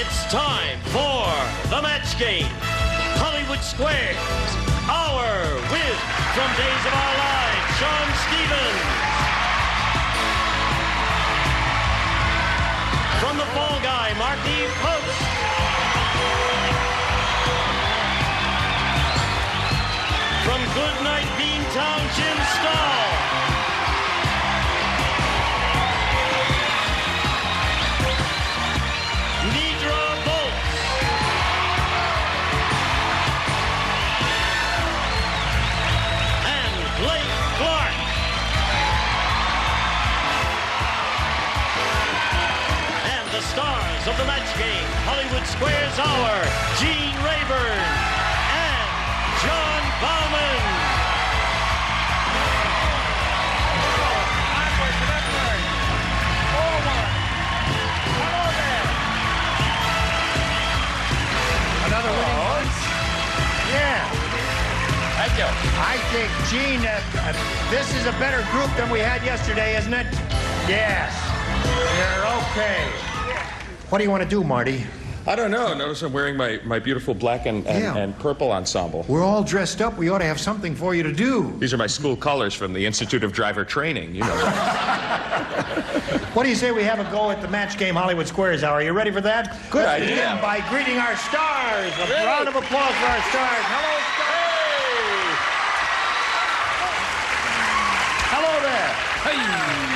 It's time for the match game. Hollywood Squares, our Wiz from Days of Our Lives, Sean Stevens. From the Fall Guy, Marky Post. From Goodnight Beantown, Jim Stahl. Stars of the match game, Hollywood Squares Hour, Gene Rayburn and John Bauman. Backwards and upward. Forward. Hello there. Another winning one? Yeah. Thank you. I think, Gene, this is a better group than we had yesterday, isn't it? Yes. You're okay. What do you want to do, Marty? I don't know. Notice I'm wearing my beautiful black and purple ensemble. We're all dressed up. We ought to have something for you to do. These are my school colors from the Institute of Driver Training. You know that. What do you say we have a go at the match game Hollywood Squares Hour? Are you ready for that? Good Let's idea. begin by greeting our stars. A round of applause for our stars. Hello, stars. Hello there. Hey.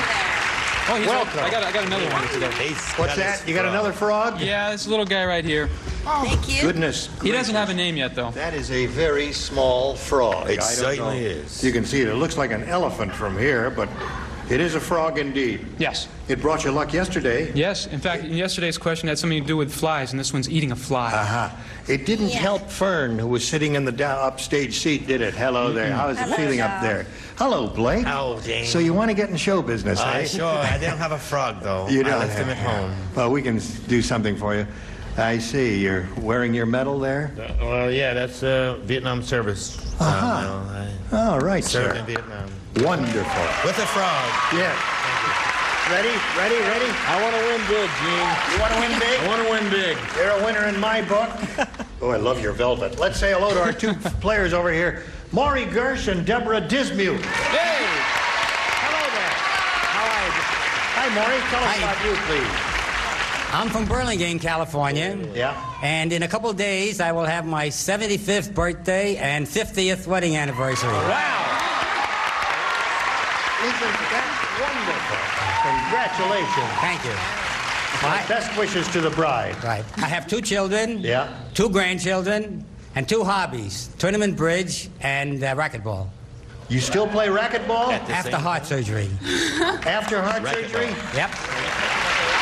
Oh, Welcome. I got another one today. What's that? You got another frog? Yeah, this little guy right here. Oh, thank you. Goodness. He doesn't have a name yet, though. That is a very small frog. It certainly is. You can see it. It looks like an elephant from here, but it is a frog indeed. Yes. It brought you luck yesterday. Yes. In fact, yesterday's question had something to do with flies, and this one's eating a fly. It didn't help Fern, who was sitting in the upstage seat, did it? Hello there. How is it feeling up there? Hello, Blake. Oh, Jane. So you want to get in show business, eh? Sure. I don't have a frog, though. You don't I left him at home. Well, we can do something for you. I see. You're wearing your medal there? Well, yeah, that's Vietnam service. All right, Served sir. in Vietnam. Wonderful. With a frog. Yes. Ready? I want to win big, Gene. You want to win big? I want to win big. You're a winner in my book. Oh, I love your velvet. Let's say hello to our two players over here, Maury Gersch and Deborah Dismute. Hey! Hello there. How are you? Hi, Maury. Tell us about you, please. I'm from Burlingame, California. Yeah. And in a couple of days, I will have my 75th birthday and 50th wedding anniversary. Wow. Isn't that wonderful? Congratulations. Thank you. My best wishes to the bride. Right. I have 2 children, Yeah. 2 grandchildren, and 2 hobbies, tournament bridge and racquetball. You still play racquetball? After heart surgery. After heart surgery? Yep.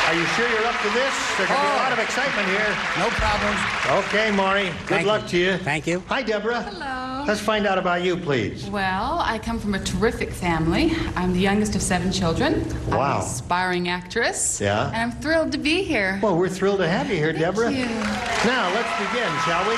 Are you sure you're up to this? There's going to be a lot of excitement here. No problem. Okay, Maury. Good luck to you. Thank you. Hi, Deborah. Hello. Let's find out about you, please. Well, I come from a terrific family. I'm the youngest of 7 children. I'm Wow. an aspiring actress. Yeah. And I'm thrilled to be here. Well, we're thrilled to have you here, Deborah. you. Now, let's begin, shall we?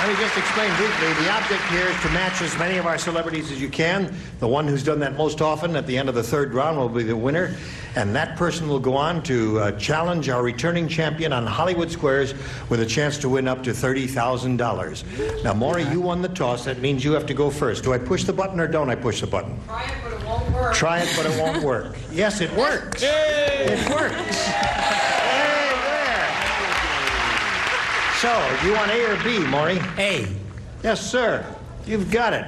Let me just explain briefly. The object here is to match as many of our celebrities as you can. The one who's done that most often at the end of the 3rd round will be the winner. And that person will go on to challenge our returning champion on Hollywood Squares with a chance to win up to $30,000. Now, Maury, you won the toss. That means you have to go first. Do I push the button or don't I push the button? Try it, but it won't work. Try it, but it won't work. Yes, it works. Yay! It works. Hey, there. So, you want A or B, Maury? A. Yes, sir. You've got it.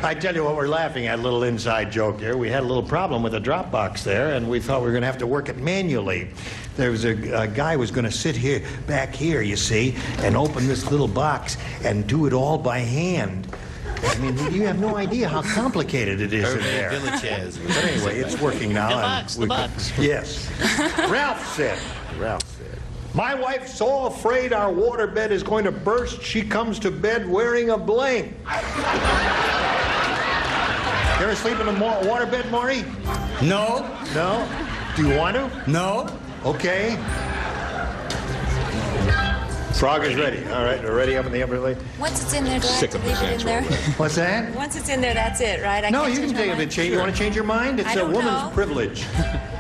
I tell you what, we're laughing at, a little inside joke here. We had a little problem with the drop box there, and we thought we were going to have to work it manually. There was a guy was going to sit here, back here, you see, and open this little box and do it all by hand. I mean, you have no idea how complicated it is in there. Village has. But anyway, it's working now. The box. Yes. Ralph said, my wife's so afraid our waterbed is going to burst, she comes to bed wearing a blank. You ever sleep in a waterbed, Maury? No. No? Do you want to? No. Okay. Frog is ready. All right, we're ready up in the upper lane. Once it's in there, do I have to leave it in there? What's that? Once it's in there, that's it, right? No, you can take it. You want to change your mind? It's I a don't woman's know. privilege.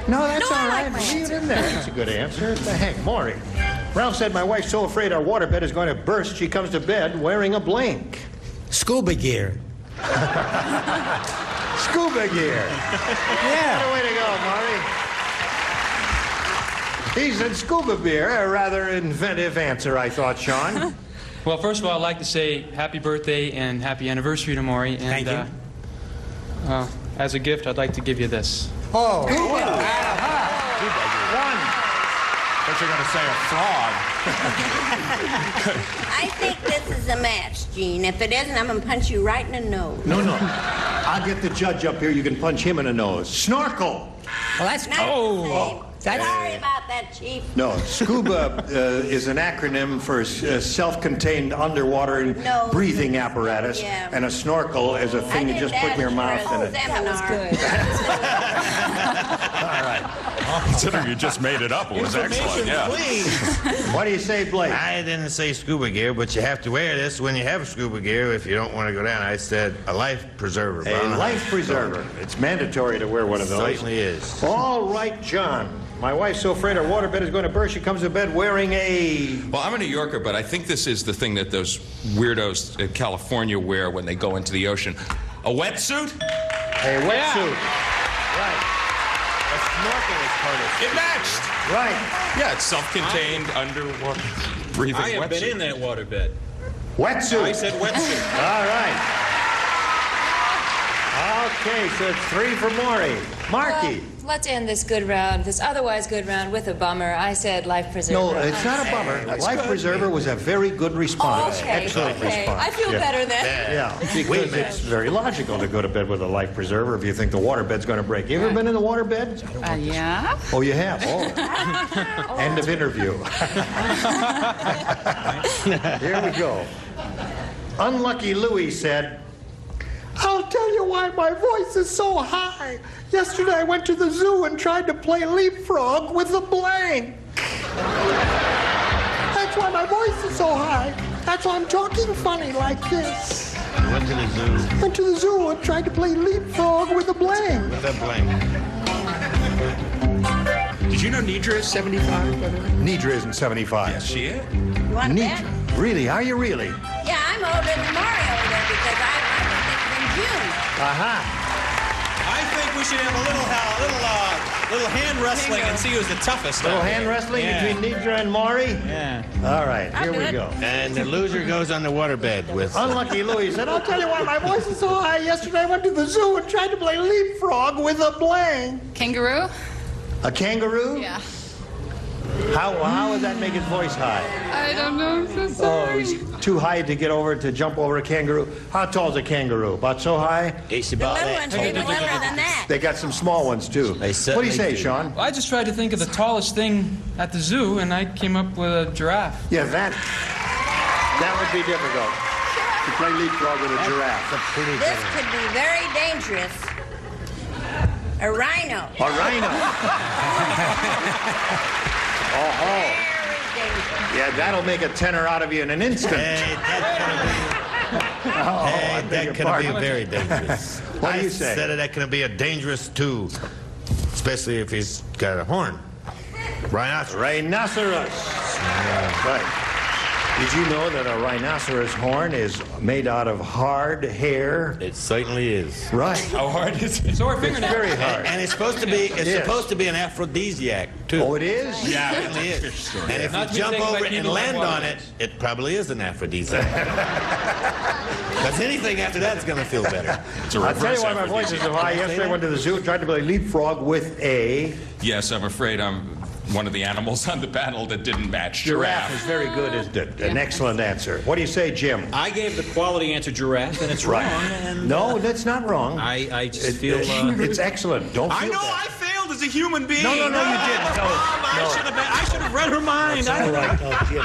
No, that's No, I all like right. my Leave it answer. in there. That's a good answer. What the heck, Maury? Ralph said, my wife's so afraid our waterbed is going to burst, she comes to bed wearing a blank. Scuba gear. Scuba gear. Yeah. What a way to go, Maury. He said scuba beer. A rather inventive answer, I thought, Sean. Well, first of all, I'd like to say happy birthday and happy anniversary to Maury. And, Thank you. As a gift, I'd like to give you this. Oh, But you're going to say a frog. I think this is a match, Gene. If it isn't, I'm going to punch you right in the nose. no. I'll get the judge up here. You can punch him in the nose. Snorkel. Well, that's... Not the same. That's- Sorry about that, Chief. No, scuba is an acronym for self-contained underwater No. breathing apparatus, Yeah. and a snorkel is a thing you just put in your mouth. And it... That was good. Considering you just made it up, it was excellent. Yeah. Please. What do you say, Blake? I didn't say scuba gear, but you have to wear this when you have scuba gear if you don't want to go down. I said a life preserver. A life preserver. It's mandatory to wear one of those. Certainly is. All right, John. My wife's so afraid her waterbed is going to burst, she comes to bed wearing a... Well, I'm a New Yorker, but I think this is the thing that those weirdos in California wear when they go into the ocean. A wetsuit? A wetsuit. Right. A snorkel is part of it. It matched. Right. Yeah, it's self-contained underwater breathing I have wetsuit. been in that waterbed. Wetsuit. I said wetsuit. All right. Okay, so it's 3 for Maury. Marky. Let's end this good round, this otherwise good round, with a bummer. I said life preserver. No, it's not a bummer. Life preserver was a very good response. Okay, Excellent okay. response. I feel better then. Yeah, because it's very logical to go to bed with a life preserver if you think the waterbed's going to break. You ever been in the waterbed? Yeah. Oh, you have? Oh. End of interview. Here we go. Unlucky Louie said, I'll tell you why my voice is so high. Yesterday I went to the zoo and tried to play leapfrog with a blank. That's why my voice is so high. That's why I'm talking funny like this. Went to the zoo Went to the zoo and tried to play leapfrog with a blank. with a blank. Did you know Nidra is 75, by the way? Nidra isn't 75. Yes, she is. You want to bet? Nidra. Really? Are you really? Yeah, I'm older than Mario there because I was in June. Aha. I think we should have a little hand wrestling and see who's the toughest. Little out hand there. wrestling Yeah. between Nidra and Maury? Yeah. All right, here I'll do we it. go. And the loser goes on the waterbed with... Unlucky Louie said, I'll tell you why my voice is so high. Yesterday I went to the zoo and tried to play leapfrog with a blank. Kangaroo? A kangaroo? Yeah. How would that make his voice high? I don't know. I'm so Oh, sorry. it's too high to jump over a kangaroo. How tall is a kangaroo? About so high? It's The about little that. ones are even littler than that. They got some small ones, too. They What do you certainly say, do. Sean? Well, I just tried to think of the tallest thing at the zoo, and I came up with a giraffe. Yeah, that would be difficult. To play leapfrog with a giraffe. This could be very dangerous. A rhino. A rhino. Oh, Very dangerous. yeah, that'll make a tenor out of you in an instant. Hey, that could be very dangerous. What do you say? I said that could be a dangerous too, especially if he's got a horn. Rhinoceros. Rhinoceros. Right. Did you know that a rhinoceros horn is made out of hard hair? It certainly is. Right. How hard is it? So our It's fingernails. very hard. And it's supposed to be. It's Yes. supposed to be an aphrodisiac too. Oh, it is? Yeah, it really is. And if Not to you be jump taken by over it and people land like on it, it probably is an aphrodisiac. Because anything after that is going to feel better. It's a I'll tell you reverse why my voice is so high. Yesterday I went to the zoo and tried to play leapfrog with a Yes, I'm afraid I'm one of the animals on the panel that didn't match. giraffe. Is very good, isn't it? An excellent answer. What do you say, Jim? I gave the quality answer giraffe, and it's wrong. And No, that's not wrong. I just feel. It's excellent. Don't I feel know bad. I failed as a human being. No, you didn't. No. I should have read her mind. All right, tell Jim.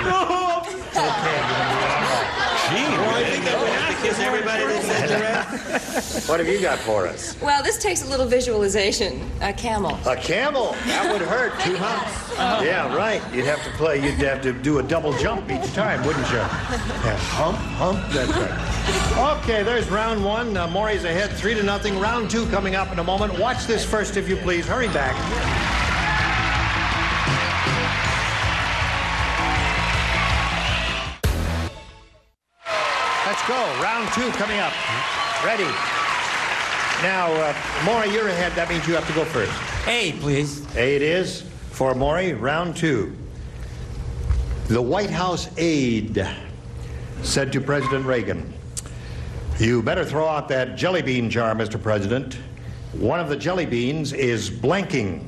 Gee, Well, I think that would have because everybody that said What have you got for us? Well, this takes a little visualization. A camel. A camel? That would hurt. 2 humps. Yeah, right. You'd have to do a double jump each time, wouldn't you? Yeah, hump, that's right. Okay, there's round 1. Maury's ahead 3-0. Round 2 coming up in a moment. Watch this first, if you please. Hurry back. Let's go. Round 2 coming up. Ready. Now, Maury, you're ahead. That means you have to go first. A, please. A it is for Maury. Round 2. The White House aide said to President Reagan, "You better throw out that jelly bean jar, Mr. President. One of the jelly beans is blanking."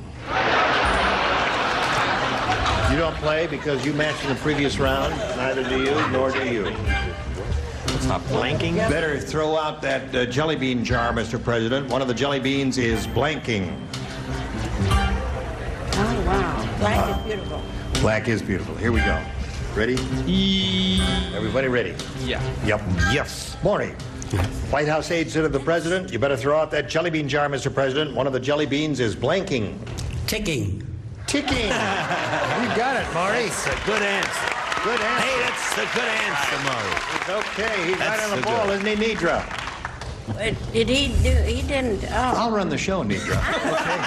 You don't play because you matched in the previous round. Neither do you, nor do you. It's not blanking. Better throw out that jelly bean jar, Mr. President. One of the jelly beans is blanking. Oh, wow. Black is beautiful. Black is beautiful. Here we go. Ready? Everybody ready? Yeah. Yep. Yes. Maury. White House aide said to the president, "You better throw out that jelly bean jar, Mr. President. One of the jelly beans is blanking." Ticking. Ticking. You got it, Maury. That's a good answer. Good answer. Hey, that's a good answer, Maury. He's okay. He's That's right on the so ball, good. isn't he, Nidra? Did he do? He didn't. Oh. I'll run the show, Nidra. Okay.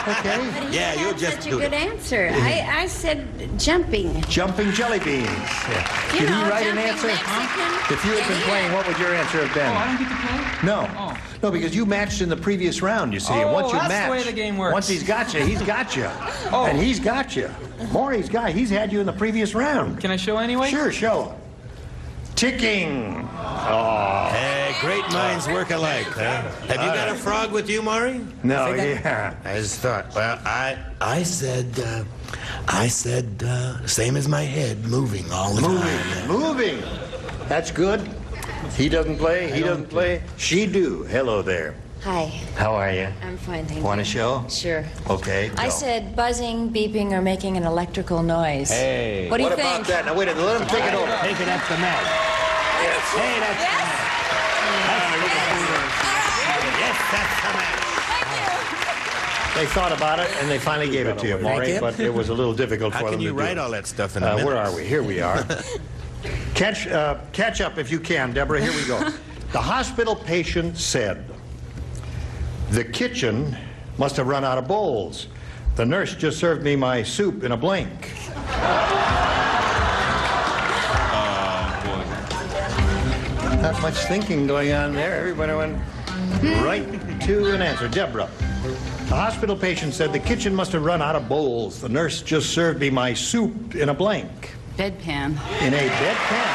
Okay. But he Yeah, had you'll just such a do good it. answer. I said jumping. Jumping jelly beans. Yeah. You Did know, he write an jumping answer? Mexican. If you had been playing, what would your answer have been? Oh, I don't get to play? No. Oh. No, because you matched in the previous round, you see. and Oh, once you that's match, the way the game works. Once he's got you, he's got you. Oh. And he's got you. Maury's got he's had you in the previous round. Can I show anyway? Sure, show. Ticking. Oh. Hey, great minds work alike, huh? Have you got a frog with you, Maury? No, yeah. I just thought, well, I said, same as my head, moving all the time. Moving. That's good. He doesn't play. He doesn't play. She do. Hello there. Hi. How are you? I'm fine, thank Want you. to show? Sure. Okay. I go. said buzzing, beeping, or making an electrical noise. Hey. What do you What think? about that? Now wait a minute. Let him take it over. Take it up the mat. Yes. Hey, that's Yes? Yes, that's the mat. They thought about it and they finally gave it to you, Maury. you. But it was a little difficult How for can them you to do. write all that stuff in a minute? Where are we? Here we are. Catch up if you can, Deborah. Here we go. The hospital patient said, "The kitchen must have run out of bowls. The nurse just served me my soup in a blank." Not much thinking going on there. Everybody went right to an answer. Deborah. The hospital patient said, "The kitchen must have run out of bowls. The nurse just served me my soup in a blank." Bedpan. In a bedpan.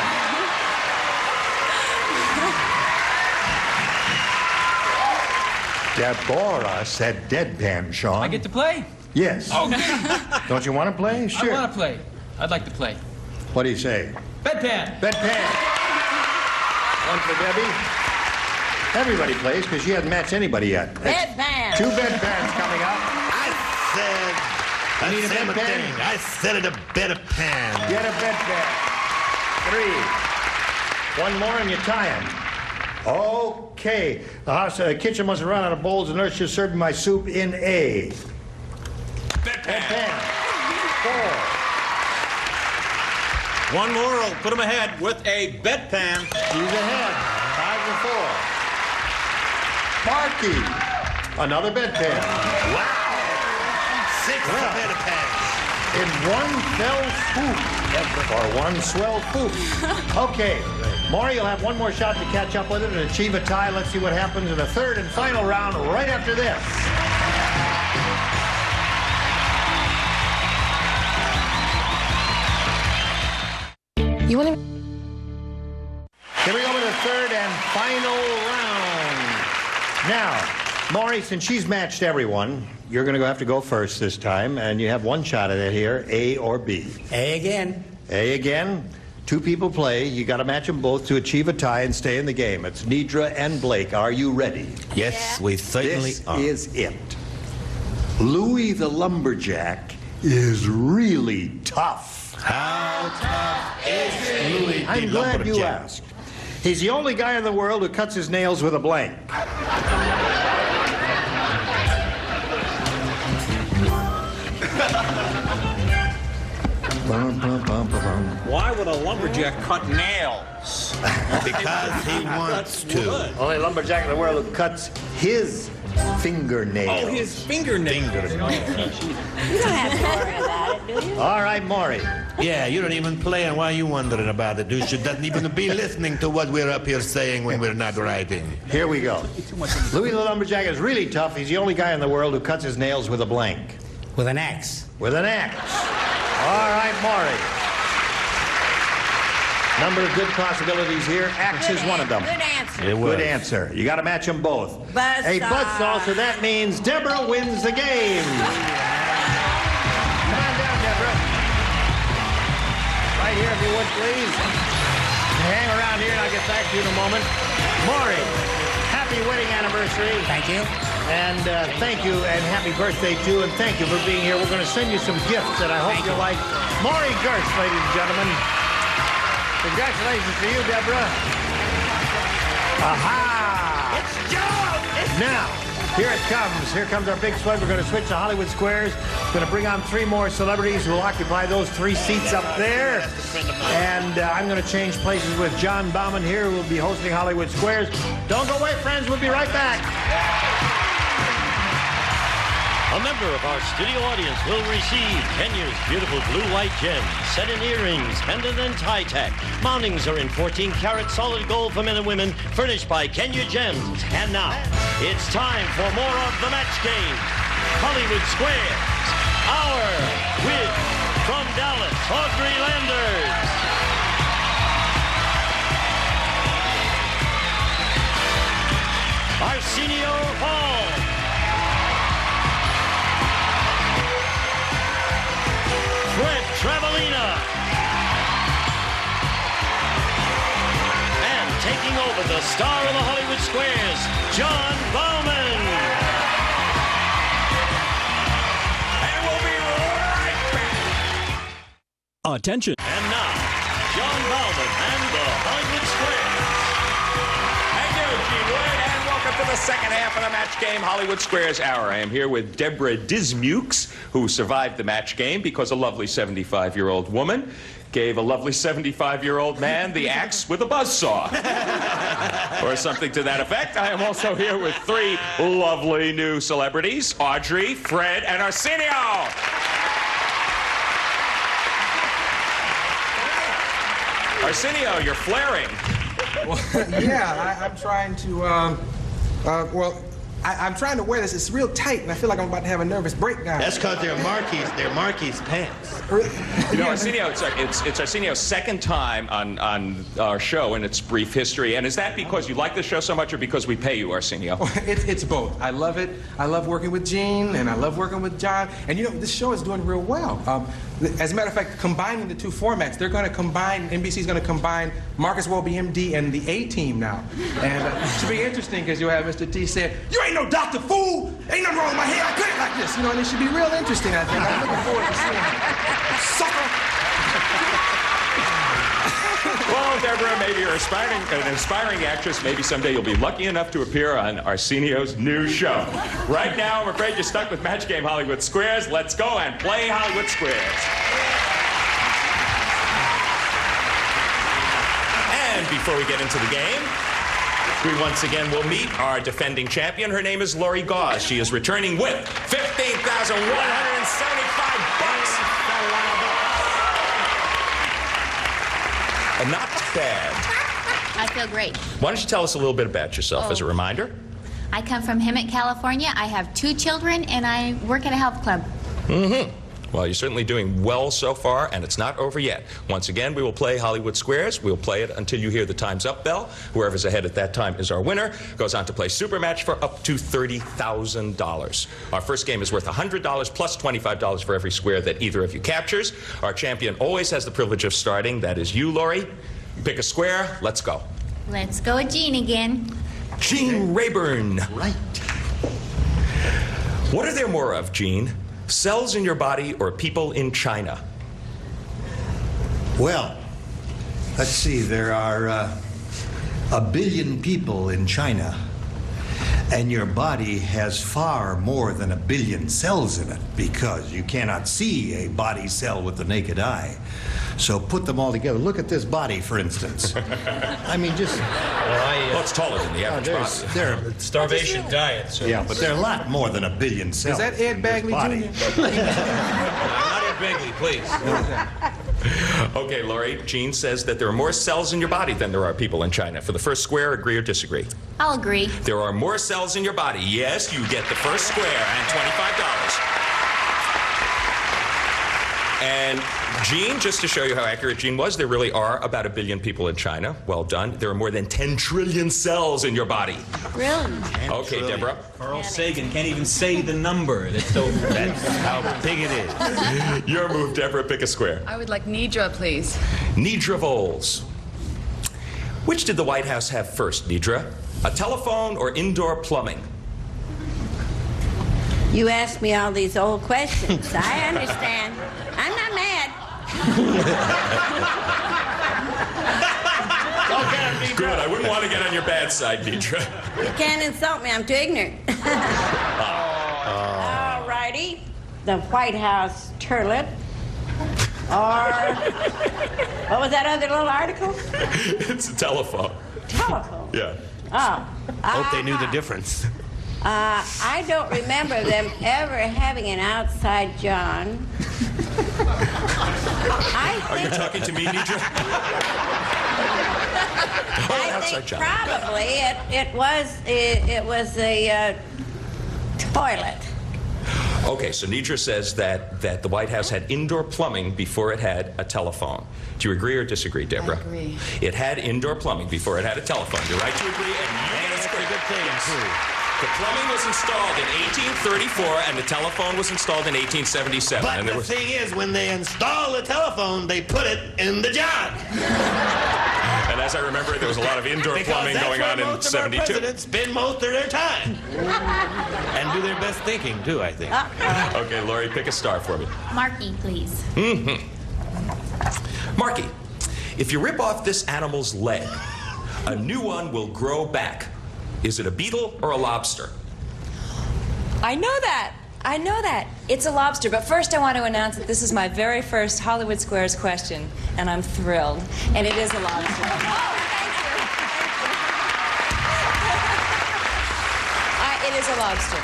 Deborah said deadpan, Sean. I get to play? Yes. Okay. Don't you want to play? Sure. I want to play. I'd like to play. What do you say? Bedpan. Bedpan. One for Debbie. Everybody plays because she hasn't matched anybody yet. Bedpan. 2 bedpans coming up. I said You need a the same bedpan? thing. I said it a bedpan. Get a bedpan. 3. One more and you tie him. Okay. The kitchen must have run out of bowls. The nurse just served me my soup in a bedpan. 4. One more will put him ahead with a bedpan. He's ahead. 5 to 4. Marky. Another bedpan. Wow. 6 bedpans. In one fell swoop. Or one swell poop. Okay. Maury, you'll have one more shot to catch up with it and achieve a tie. Let's see what happens in the third and final round right after this. You want to... Here we go with the third and final round. Now, Maury, since she's matched everyone, you're going to have to go first this time, and you have one shot at it here, A or B. A again. A again. 2 people play. You got to match them both to achieve a tie and stay in the game. It's Nidra and Blake. Are you ready? Yes, we certainly This are. is it. Louis the Lumberjack is really tough. How tough is Louis I'm the glad you Lumberjack? asked. He's the only guy in the world who cuts his nails with a blank. Why would a lumberjack cut nails? Because he wants to. Only lumberjack in the world who cuts his fingernails. Oh, his fingernails. You don't have to worry about it, do you? All right, Maury. Yeah, you don't even play, and why are you wondering about it? You shouldn't even be listening to what we're up here saying when we're not writing. Here we go. Louis the lumberjack is really tough. He's the only guy in the world who cuts his nails with a blank. With an axe. With an axe. All right, Maury. Number of good possibilities here. Axe is one of them. Good answer. Good answer. You got to match them both. Buzzsaw. A buzzsaw, so that means Deborah wins the game. Come on down, Deborah. Right here, if you would, please. Hang around here, and I'll get back to you in a moment. Maury, happy wedding anniversary. Thank you. And thank you, and happy birthday, too, and thank you for being here. We're going to send you some gifts that I hope you like. Maury Gersch, ladies and gentlemen. Congratulations to you, Deborah. Aha! It's Joe! Now, here it comes. Here comes our big sled. We're going to switch to Hollywood Squares. Going to bring on 3 more celebrities who will occupy those 3 seats up there. And I'm going to change places with John Bauman here, who will be hosting Hollywood Squares. Don't go away, friends. We'll be right back. A member of our studio audience will receive Kenya's beautiful blue white gems, set in earrings, pendant, and tie tack. Mountings are in 14-karat solid gold for men and women, furnished by Kenya Gems. And now, it's time for more of the match game. Hollywood Squares, our win from Dallas, Audrey Landers. Arsenio Hall. Fred Travelina. And taking over the star of the Hollywood Squares, John Bauman. And we'll be right back. Attention. And now, John Bauman and the Hollywood Squares. Thank you, Gene Wood, and welcome to the second half of the Match Game Hollywood Squares Hour. I am here with Deborah Dismukes, who survived the match game because a lovely 75-year-old woman gave a lovely 75-year-old man the axe with a buzzsaw. Or something to that effect. I am also here with 3 lovely new celebrities, Audrey, Fred, and Arsenio. Arsenio, you're flaring. Well, yeah, I'm trying to, I'm trying to wear this. It's real tight, and I feel like I'm about to have a nervous breakdown. That's because they're Marquis pants. You know, Arsenio, it's Arsenio's second time on our show in its brief history. And is that because you like the show so much or because we pay you, Arsenio? It's both. I love it. I love working with Gene, and I love working with John. And, you know, this show is doing real well. As a matter of fact, combining the 2 formats, they're going to combine, NBC's going to combine Marcus Welby, MD, and the A-Team now. And it should be interesting because you'll have Mr. T saying, "You ain't no Dr. Fool! Ain't nothing wrong with my hair. I cut it like this." You know, and it should be real interesting, I think. I'm looking forward to seeing it. Sucker! Well, Deborah, maybe you're an inspiring actress. Maybe someday you'll be lucky enough to appear on Arsenio's new show. Right now, I'm afraid you're stuck with Match Game Hollywood Squares. Let's go and play Hollywood Squares. And before we get into the game, we once again will meet our defending champion. Her name is Lori Gauze. She is returning with $15,175. Not bad. I feel great. Why don't you tell us a little bit about yourself as a reminder? I come from Hemet, California. I have 2 children, and I work at a health club. Mm-hmm. Well, you're certainly doing well so far, and it's not over yet. Once again, we will play Hollywood Squares. We'll play it until you hear the time's up bell. Whoever's ahead at that time is our winner. Goes on to play Super Match for up to $30,000. Our first game is worth $100 plus $25 for every square that either of you captures. Our champion always has the privilege of starting. That is you, Lori. Pick a square. Let's go. Let's go with Gene again. Gene Rayburn. Right. What are there more of, Gene? Cells in your body or people in China? Well, let's see. There are 1 billion people in China, and your body has far more than 1 billion cells in it, because you cannot see a body cell with the naked eye. So put them all together. Look at this body, for instance. I mean, just... Well, it's taller than the average body. They're Starvation diet. So yeah, but they're a lot more than 1 billion cells. Is that Ed Bagley Jr.? Not Ed Begley, please. Okay, Lori, Gene says that there are more cells in your body than there are people in China. For the first square, agree or disagree? I'll agree. There are more cells in your body. Yes, you get the first square and $25. And Gene, just to show you how accurate Gene was, there really are about 1 billion people in China. Well done. There are more than 10 trillion cells in your body. Really? Okay, Deborah. Carl Sagan can't even say the number. That's how big it is. Your move, Deborah. Pick a square. I would like Nidra, please. Nidra Voles. Which did the White House have first, Nidra? A telephone or indoor plumbing? You ask me all these old questions. I understand. I'm not mad. Good. I wouldn't want to get on your bad side, Nidra. You can't insult me. I'm too ignorant. All righty. The White House turlet. Or what was that other little article? It's a telephone. Telephone. Yeah. Oh. Hope they knew the difference. I don't remember them ever having an outside John. Are you talking to me, Nidra? I think probably it was a toilet. Okay, so Nidra says that the White House had indoor plumbing before it had a telephone. Do you agree or disagree, Deborah? I agree. It had indoor plumbing before it had a telephone. You're right to agree, and you get a square. Good thing, too. The plumbing was installed in 1834, and the telephone was installed in 1877. But and the thing is, when they install the telephone, they put it in the John. And as I remember, there was a lot of indoor plumbing going on in most of 72. our presidents spend most of their time. And do their best thinking, too, I think. Okay, Lori, pick a star for me. Marky, please. Marky, if you rip off this animal's leg, a new one will grow back. Is it a beetle or a lobster? I know that. I know that. It's a lobster. But first I want to announce that this is my very first Hollywood Squares question, and I'm thrilled. And it is a lobster. Oh, thank you. It is a lobster.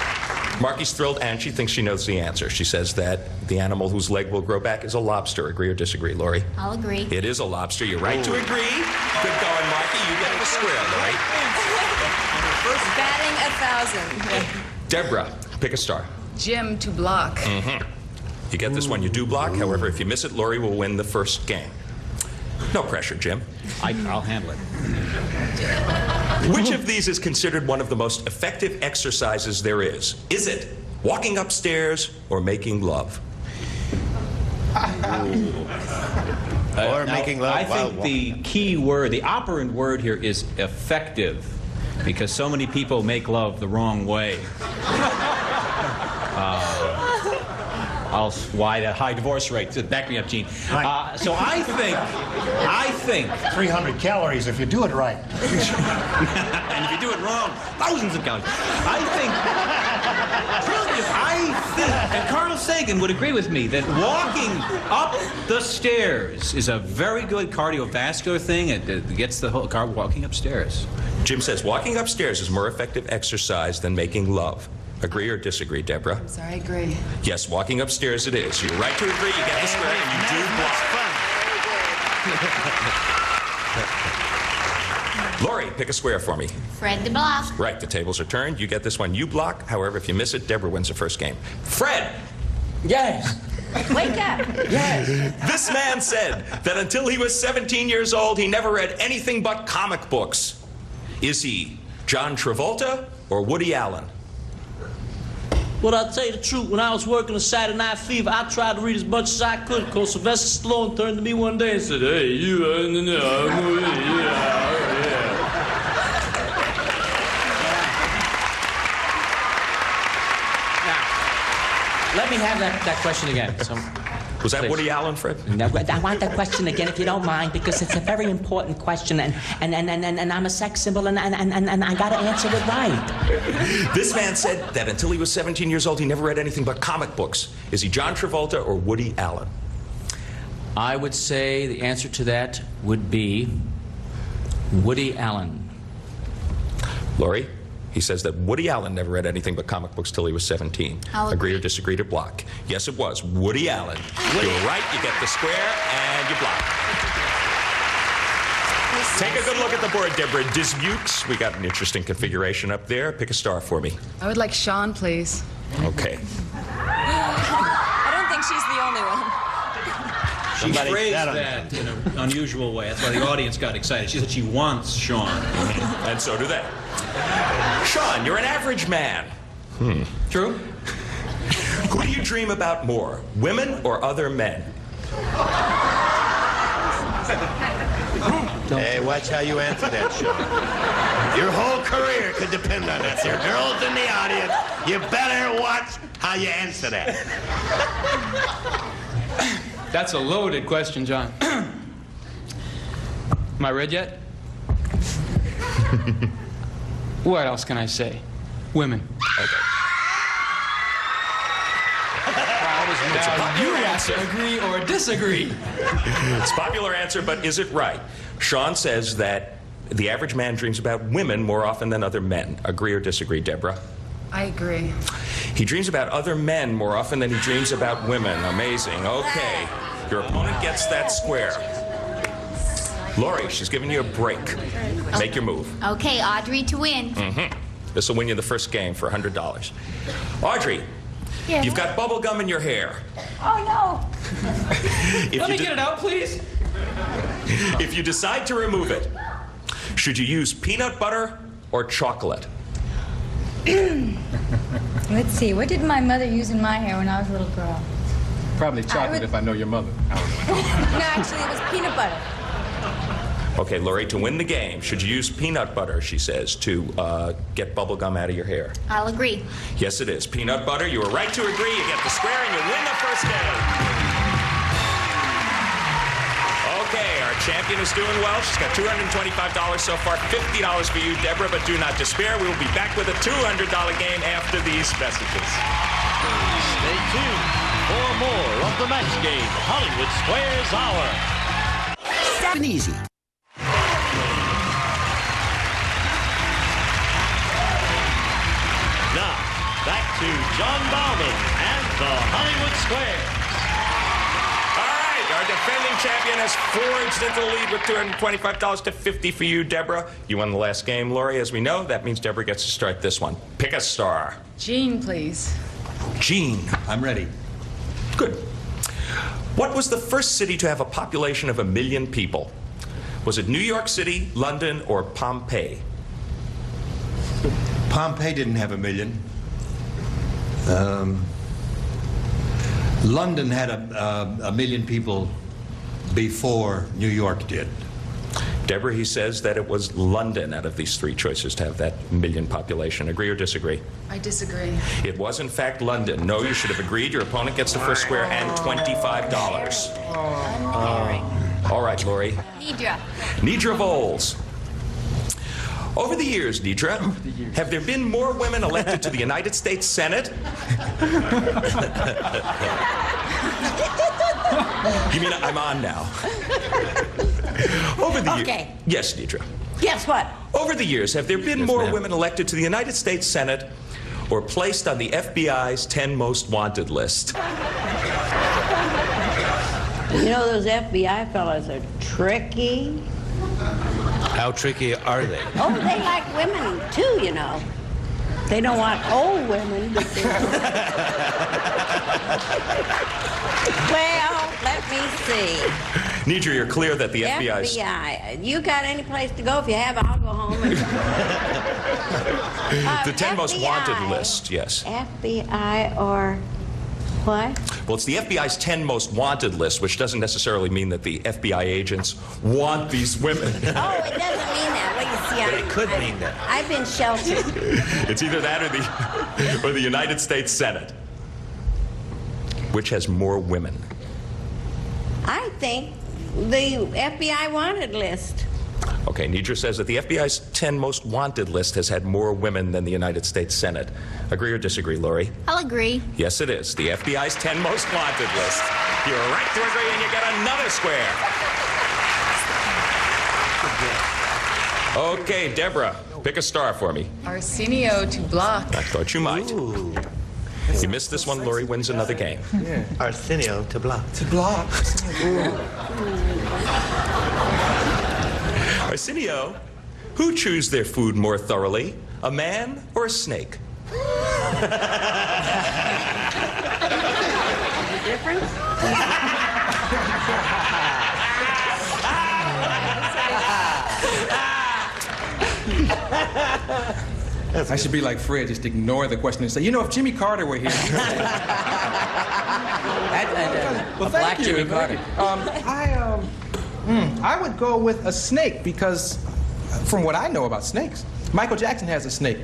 Marky's thrilled, and she thinks she knows the answer. She says that the animal whose leg will grow back is a lobster. Agree or disagree, Lori? I'll agree. It is a lobster. You're right to agree. Good going, Marky. You get a square, Lori. Batting 1,000. Deborah, pick a star. Jim to block. You get this one, you do block. However, if you miss it, Lori will win the first game. No pressure, Jim. I'll handle it. Which of these is considered one of the most effective exercises there is? Is it walking upstairs or making love? Or making love. I think the key word, the operant word here is effective, because so many people make love the wrong way. Why that high divorce rate? Back me up, Gene. So I think 300 calories if you do it right. and if you do it wrong, thousands of calories. I think, and Carl Sagan would agree with me, that walking up the stairs is a very good cardiovascular thing. It gets the whole car walking upstairs. Jim says walking upstairs is more effective exercise than making love. Agree or disagree, Deborah? I'm sorry, I agree. Yes, walking upstairs it is. You're right to agree. You get the square, and you do block. Lori, pick a square for me. Fred to block. Right, the tables are turned. You get this one, you block. However, if you miss it, Deborah wins the first game. Fred! Yes. Wake up. Yes. This man said that until he was 17 years old, he never read anything but comic books. Is he John Travolta or Woody Allen? Well, I'll tell you the truth. When I was working on Saturday Night Fever, I tried to read as much as I could, because Sylvester Stallone turned to me one day and said, "Hey, you, Let me have that question again. So, Was that Please. Woody Allen, Fred? No, I want that question again, if you don't mind, because it's a very important question, and I'm a sex symbol, and I got to answer it right. This man said that until he was 17 years old, he never read anything but comic books. Is he John Travolta or Woody Allen? I would say the answer to that would be Woody Allen. Laurie? He says that Woody Allen never read anything but comic books till he was 17. I'll Agree or agree. disagree to block? Yes, it was Woody Allen. You were right, you get the square, and you block. Take a good look at the board, Deborah Dismukes. We got an interesting configuration up there. Pick a star for me. I would like Sean, please. Okay. I don't think she's the only one. She Somebody phrased sat on that in an unusual way. That's why the audience got excited. She said she wants Sean. And so do they. Sean, you're an average man. True? Who do you dream about more, women or other men? Hey, watch how you answer that, Sean. Your whole career could depend on that. There are girls in the audience. You better watch how you answer that. That's a loaded question, John. Am I read yet? What else can I say? Women. Okay. Now you have to agree or disagree. It's a popular answer, but is it right? Sean says that the average man dreams about women more often than other men. Agree or disagree, Deborah? I agree. He dreams about other men more often than he dreams about women. Amazing. Okay. Your opponent gets that square. Laurie, she's giving you a break. Make your move. Okay, Audrey to win. This will win you the first game for $100. Audrey, Yeah. you've got bubble gum in your hair. Oh, no. Let me get it out, please. If you decide to remove it, should you use peanut butter or chocolate? Let's see, what did my mother use in my hair when I was a little girl? Probably chocolate if I know your mother. No, actually, it was peanut butter. Okay, Laurie, to win the game, should you use peanut butter, she says, to get bubble gum out of your hair? I'll agree. Yes, it is. Peanut butter. You were right to agree. You get the square and you win the first game. Okay, our champion is doing well. She's got $225 so far, $50 for you, Deborah, but do not despair. We will be back with a $200 game after these messages. Stay tuned for more of the match game, Hollywood Squares Hour. 7 easy. Now, back to John Bauman and the Hollywood Squares. All right, our defending champion has forged into the lead with $225 to $50 for you, Deborah. You won the last game, Laurie, as we know. That means Deborah gets to start this one. Pick a star. Jean, please. Jean. I'm ready. Good. What was the first city to have a population of 1 million people? Was it New York City, London, or Pompeii? Pompeii didn't have 1 million. London had a million people before New York did. Deborah, he says that it was London out of these three choices to have that 1 million population. Agree or disagree? I disagree. It was, in fact, London. No, you should have agreed. Your opponent gets the first square and $25. All right, Laurie. Nidra. Nidra Voles. Over the years, Nidra, have there been more women elected to the United States Senate? You mean I'm on now? Over the Okay. Yes, Nidra. Guess what? Over the years, have there been more women elected to the United States Senate or placed on the FBI's 10 most wanted list? You know those FBI fellas are tricky. How tricky are they? Oh, they like women too, you know. They don't want old women, but they Well, let me see. Nidra, you're clear that the FBI's... FBI. You got any place to go? If you have, I'll go home. And... the 10 most FBI. wanted list, yes. FBI or what? Well, it's the FBI's 10 most wanted list, which doesn't necessarily mean that the FBI agents want these women. Oh, it doesn't mean that. Well, you see, But it could mean that. I've been sheltered. It's either that or the United States Senate. Which has more women? I think the FBI wanted list. Okay, Nidra says that the FBI's 10 most wanted list has had more women than the United States Senate. Agree or disagree, Lori? I'll agree. Yes, it is. The FBI's 10 most wanted list. You're right to agree, and you get another square. Okay, Deborah, pick a star for me. Arsenio to block. I thought you might. Ooh. If you miss this one, Lori wins another game. Yeah. Arsenio to block. To block. Arsenio, who chews their food more thoroughly, a man or a snake? Difference? I should be like Fred, just ignore the question and say, you know, if Jimmy Carter were here. Well, Black thank you. Jimmy Carter. I would go with a snake because, from what I know about snakes, Michael Jackson has a snake.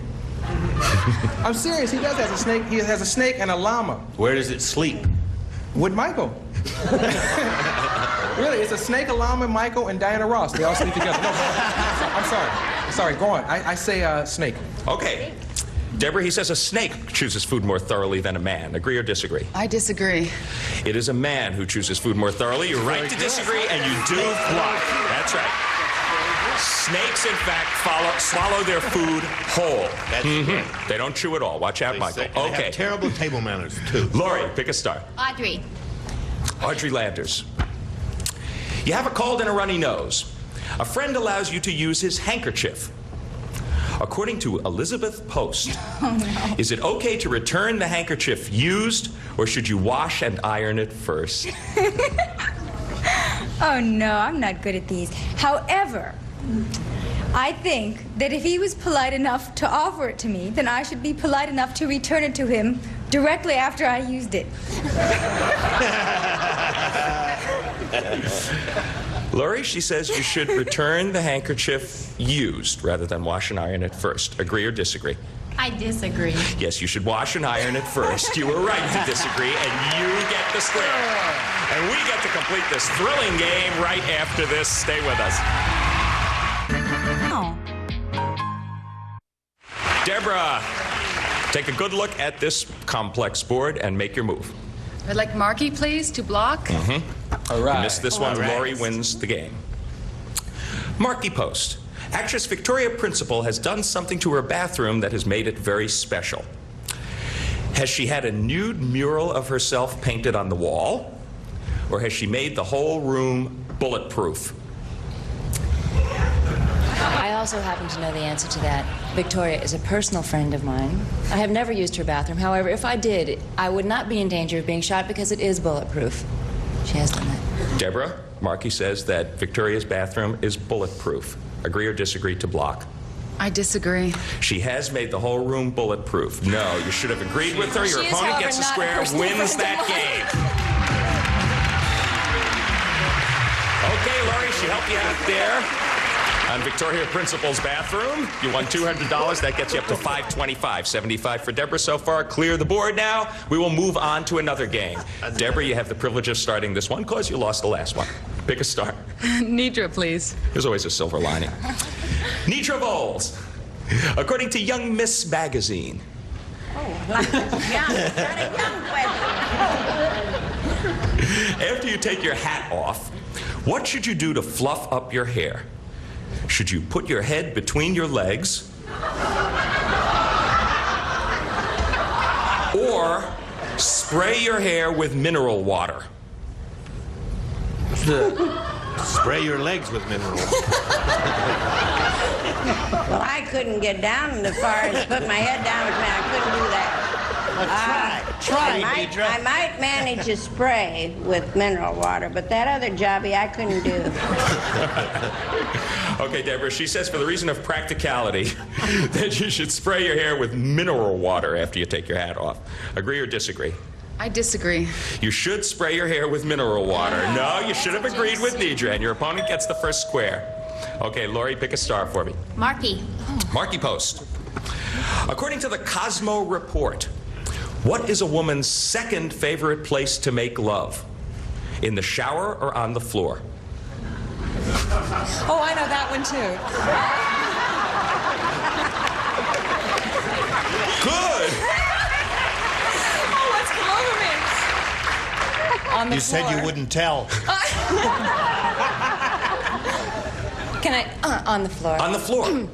I'm serious. He does have a snake. He has a snake and a llama. Where does it sleep? With Michael. Really, it's a snake, a llama, Michael, and Diana Ross. They all sleep together. No, I'm sorry. Sorry, go on. I say snake. Okay. Deborah, he says a snake chooses food more thoroughly than a man. Agree or disagree? I disagree. It is a man who chooses food more thoroughly. You're right to disagree, and you do block. That's right. Snakes, in fact, swallow their food whole. That's They don't chew at all. Watch out, Michael. They Okay. have terrible table manners, too. Lori, pick a star. Audrey. Audrey Landers. You have a cold and a runny nose. A friend allows you to use his handkerchief. According to Elizabeth Post, is it okay to return the handkerchief used, or should you wash and iron it first? Oh, no, I'm not good at these. However, I think that if he was polite enough to offer it to me, then I should be polite enough to return it to him directly after I used it. Lori, she says you should return the handkerchief used rather than wash and iron it first. Agree or disagree? I disagree. Yes, you should wash and iron it first. You were right to disagree, and you get the square. And we get to complete this thrilling game right after this. Stay with us. Oh. Deborah, take a good look at this complex board and make your move. I'd like Marky, please, to block. All right. Miss this one, Lori wins the game. Marky Post. Actress Victoria Principal has done something to her bathroom that has made it very special. Has she had a nude mural of herself painted on the wall? Or has she made the whole room bulletproof? I also happen to know the answer to that. Victoria is a personal friend of mine. I have never used her bathroom. However, if I did, I would not be in danger of being shot because it is bulletproof. She has done that. Deborah, Marky says that Victoria's bathroom is bulletproof. Agree or disagree to block? I disagree. She has made the whole room bulletproof. No, you should have agreed with her. Your She is, opponent however, gets a not a square, personal wins friend that of mine. game. Okay, Lori, she helped you out there on Victoria Principal's bathroom. You won $200. That gets you up to $525. $75 for Deborah so far. Clear the board now. We will move on to another game. Deborah, you have the privilege of starting this one because you lost the last one. Pick a star. Nidra, please. There's always a silver lining. Nidra Bowles. According to Young Miss Magazine. After you take your hat off, what should you do to fluff up your hair? Should you put your head between your legs? Or spray your hair with mineral water? Spray your legs with mineral water. Well, I couldn't get down as far as put my head down. I couldn't do that. Try, I might manage a spray with mineral water, but that other jobby I couldn't do. Okay, Deborah, she says for the reason of practicality that you should spray your hair with mineral water after you take your hat off. Agree or disagree? I disagree. You should spray your hair with mineral water. No, you should have agreed with Nidra, and your opponent gets the first square. Okay, Lori, pick a star for me. Marky. Marky Post. According to the Cosmo Report, what is a woman's second favorite place to make love? In the shower or on the floor? Oh, I know that one too. Good. Oh, what's come over me? On the You floor. said you wouldn't tell. Can I? On the floor. On the floor.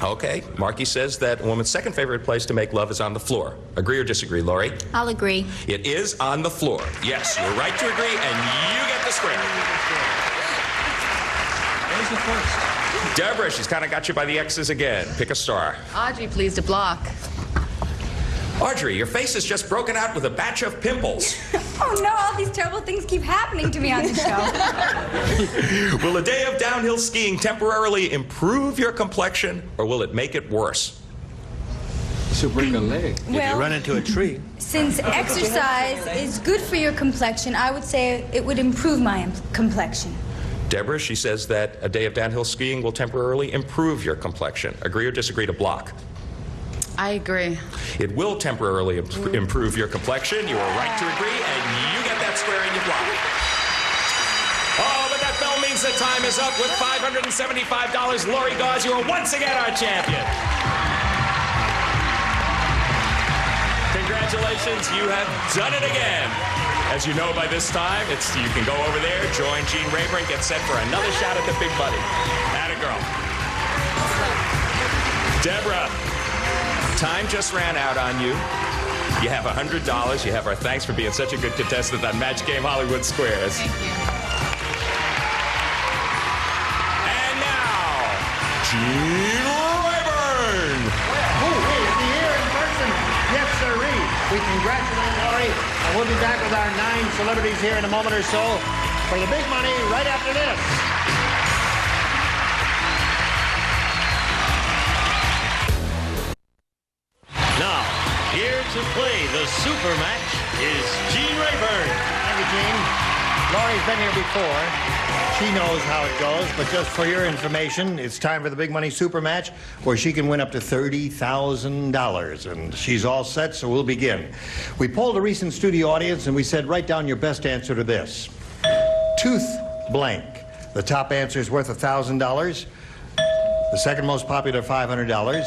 Okay. Marky says that a woman's second favorite place to make love is on the floor. Agree or disagree, Lori? I'll agree. It is on the floor. Yes, you're right to agree, and you get the square. There's the first. Deborah, she's kind of got you by the X's again. Pick a star. Audrey, please, to block. Audrey, your face is just broken out with a batch of pimples. Oh no, all these terrible things keep happening to me on the show. Will a day of downhill skiing temporarily improve your complexion, or will it make it worse? She'll break a leg. If you run into a tree. Since exercise is good for your complexion, I would say it would improve my complexion. Deborah, she says that a day of downhill skiing will temporarily improve your complexion. Agree or disagree to block? I agree. It will temporarily improve your complexion. You are right to agree, and you get that square and you block. Oh, but that bell means the time is up with $575. Lori Gauze, you are once again our champion. Congratulations, you have done it again. As you know by this time, you can go over there, join Gene Rayburn, get set for another shot at the big buddy. Atta girl. Deborah, time just ran out on you. You have $100. You have our thanks for being such a good contestant on Match Game Hollywood Squares. Thank you. And now, Gene Rayburn. Oh, hey, is he here in person? Yes, sirree. We congratulate Maury, and we'll be back with our 9 celebrities here in a moment or so for the big money right after this. Now, here to play the super match is Gene Rayburn. Thank you, Gene. Laurie's been here before. She knows how it goes, but just for your information, it's time for the big money super match where she can win up to $30,000. And she's all set, so we'll begin. We polled a recent studio audience and we said, write down your best answer to this. Tooth blank. The top answer is worth $1,000. The second most popular, $500.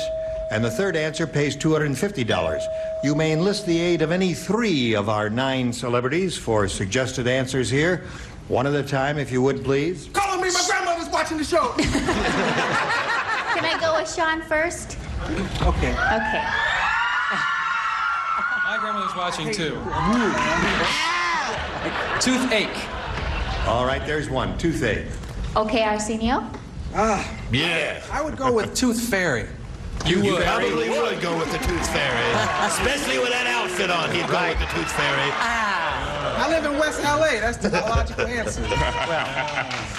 And the third answer pays $250. You may enlist the aid of any 3 of our 9 celebrities for suggested answers here. One at a time, if you would, please. Call me, my grandmother's watching the show. Can I go with Sean first? Okay. Okay. My grandmother's watching too. Toothache. All right, there's one. Toothache. Okay, Arsenio? Yeah. I would go with Tooth Fairy. You would. Probably would go with the Tooth Fairy. Especially with that outfit on, he'd go with the Tooth Fairy. I live in West L.A. That's the logical answer. Well,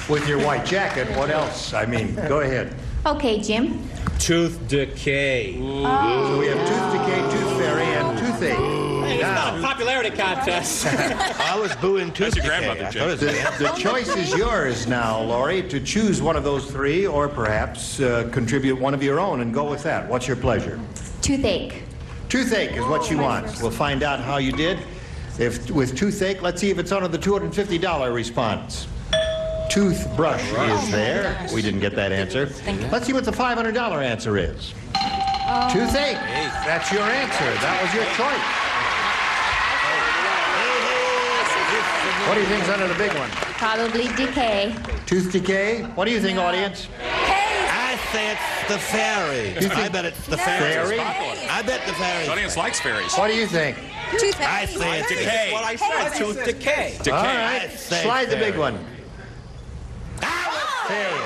with your white jacket, what else? I mean, go ahead. Okay, Jim. Tooth decay. So we have tooth decay, tooth fairy, and toothache. Hey, it's not a popularity contest. I was booing Tooth That's your Decay. grandmother, I Jim. thought it was the answer. The choice is yours now, Laurie, to choose one of those 3 or perhaps contribute one of your own and go with that. What's your pleasure? Toothache. Toothache is what she wants. We'll find out how you did. If with toothache, let's see if it's under the $250 response. Toothbrush is there. We didn't get that answer. Let's see what the $500 answer is. Toothache. That's your answer. That was your choice. What do you think's under the big one? Probably decay. Tooth decay? What do you think, audience? I say it's the fairy. I bet it's the fairy. Fairy? I bet the fairy. The audience likes fairies. What do you think? I say it's Decay. What I said, tooth decay. Decay. All right, say slide the big fairy. one. Fairy.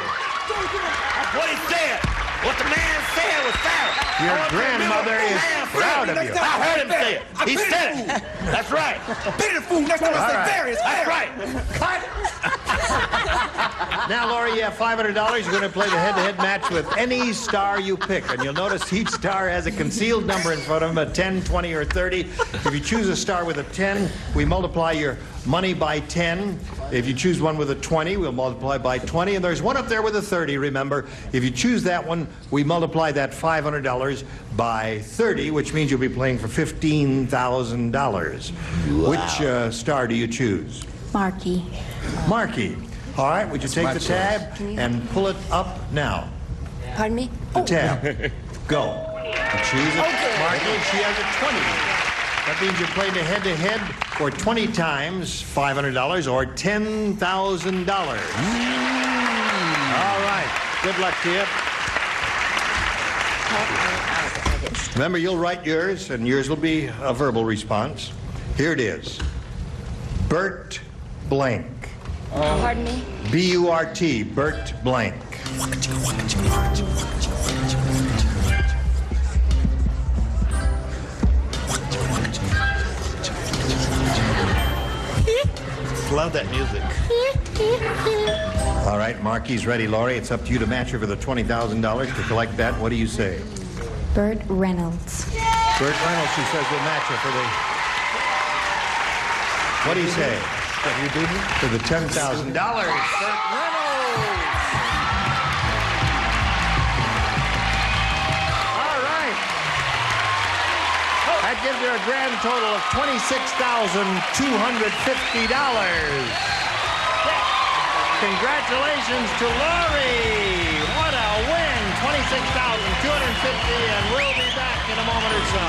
That's what he said. What the man said was fairy. Your grandmother is proud of you. I heard him say it. He said it. That's right. Bit of food. Next time I All say right. fairy, it's That's fairy. right. Cut! Now, Laurie, you have $500. You're going to play the head-to-head match with any star you pick. And you'll notice each star has a concealed number in front of them, a 10, 20, or 30. If you choose a star with a 10, we multiply your money by 10. If you choose one with a 20, we'll multiply by 20. And there's one up there with a 30, remember. If you choose that one, we multiply that $500 by 30, which means you'll be playing for $15,000. Wow. Which star do you choose? Marky. Marky. All right, would you take the tab and pull it up now? Pardon me? The tab. Go. Choose it. Marky, she has a 20. That means you're playing a head-to-head for 20 times $500 or $10,000. All right. Good luck to you. Remember, you'll write yours, and yours will be a verbal response. Here it is. Bert Blank. Pardon me? B-U-R-T, Bert Blank. Love that music. All right, Marky's ready, Laurie. It's up to you to match her for the $20,000 to collect that. What do you say? Burt Reynolds. Burt Reynolds, she says, will match her for the... What do you say? What do you do here? For the $10,000. Burt Reynolds! All right. That gives her a grand total of $26,250. Congratulations to Laurie. What a win. $26,250, and we'll be back in a moment or so.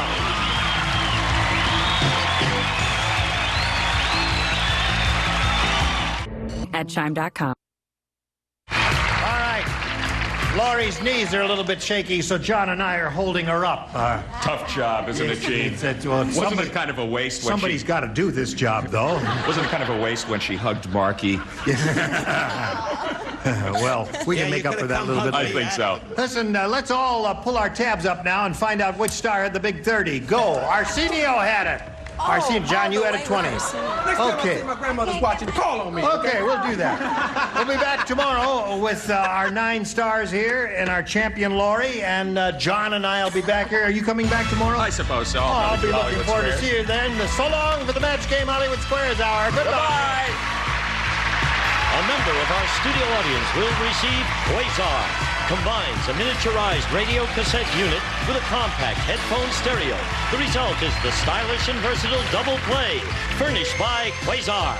At Chime.com. All right. Laurie's knees are a little bit shaky, so John and I are holding her up. Tough job, isn't it, Gene? Wasn't it kind of a waste when somebody's got to do this job, though. Wasn't it kind of a waste when she hugged Marky? Well, we can make up for that a little bit. I think so. Listen, let's all pull our tabs up now and find out which star had the big 30. Go. Arsenio had it. Arsenio, John, you had a 20. Next time I see my grandmother's watching, call on me. Okay, we'll do that. We'll be back tomorrow with our 9 stars here and our champion Laurie, and John and I will be back here. Are you coming back tomorrow? I suppose so. I'll be looking forward to see you then. So long for the Match Game Hollywood Squares Hour. Goodbye. A member of our studio audience will receive Quasar. Combines a miniaturized radio cassette unit with a compact headphone stereo. The result is the stylish and versatile double play, furnished by Quasar.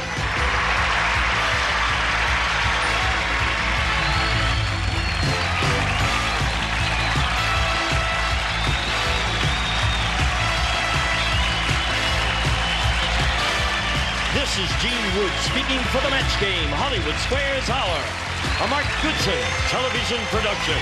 This is Gene Wood speaking for the Match Game Hollywood Squares Hour, a Mark Goodson television production.